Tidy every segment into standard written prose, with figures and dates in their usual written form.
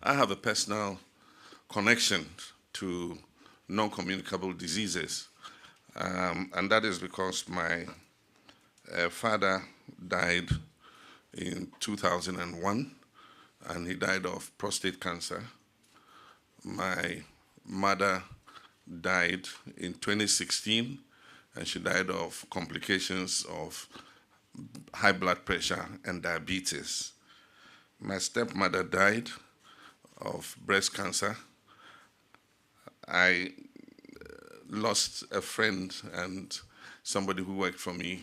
I have a personal connection to non-communicable diseases, and that is because my father died in 2001, and he died of prostate cancer. My mother died in 2016, and she died of complications of high blood pressure and diabetes. My stepmother died of breast cancer. I lost a friend and somebody who worked for me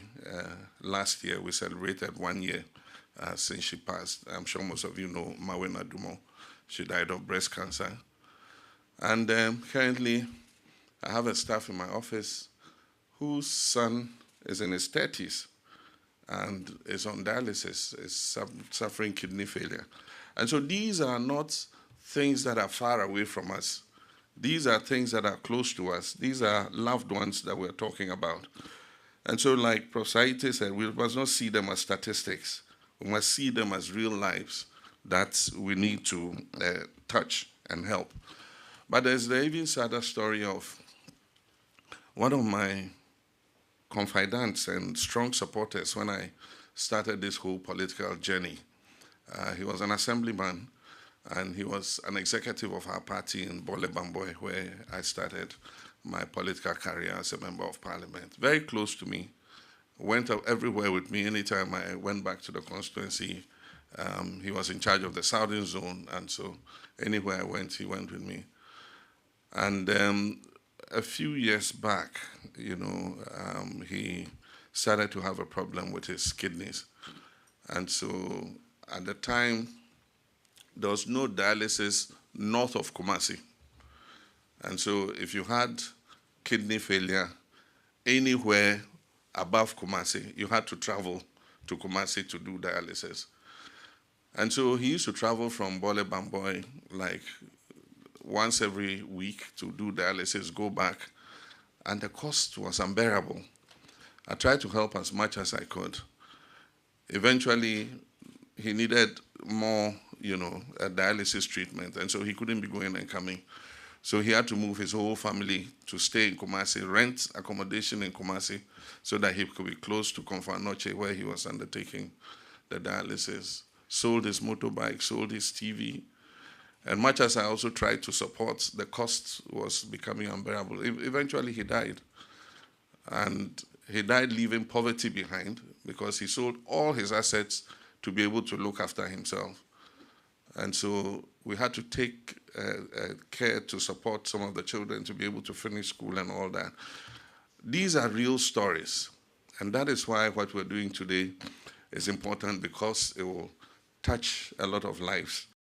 last year. We celebrated 1 year since she passed. I'm sure most of you know Mawena Dumo. She died of breast cancer. And currently, I have a staff in my office whose son is in his 30s and is on dialysis, is suffering kidney failure. And so these are not things that are far away from us. These are things that are close to us. These are loved ones that we're talking about. And so like Prof. Saite said, we must not see them as statistics. We must see them as real lives that we need to touch and help. But there's the even sadder story of one of my confidants and strong supporters when I started this whole political journey. He was an assemblyman, and he was an executive of our party in Bole Bamboi, where I started my political career as a member of parliament. Very close to me, went everywhere with me. Anytime I went back to the constituency, he was in charge of the southern zone, and so anywhere I went, he went with me. And a few years back, he started to have a problem with his kidneys. And so at the time, there was no dialysis north of Kumasi. And so if you had kidney failure anywhere above Kumasi, you had to travel to Kumasi to do dialysis. And so he used to travel from Bole Bamboi like once every week to do dialysis, go back, and the cost was unbearable. I tried to help as much as I could. Eventually, he needed more, dialysis treatment, and so he couldn't be going and coming. So he had to move his whole family to stay in Kumasi, rent accommodation in Kumasi, so that he could be close to Comfort Noche, where he was undertaking the dialysis. Sold his motorbike, sold his TV. And much as I also tried to support, the cost was becoming unbearable. Eventually, he died. And he died leaving poverty behind because he sold all his assets to be able to look after himself. And so we had to take care to support some of the children to be able to finish school and all that. These are real stories. And that is why what we're doing today is important, because it will touch a lot of lives.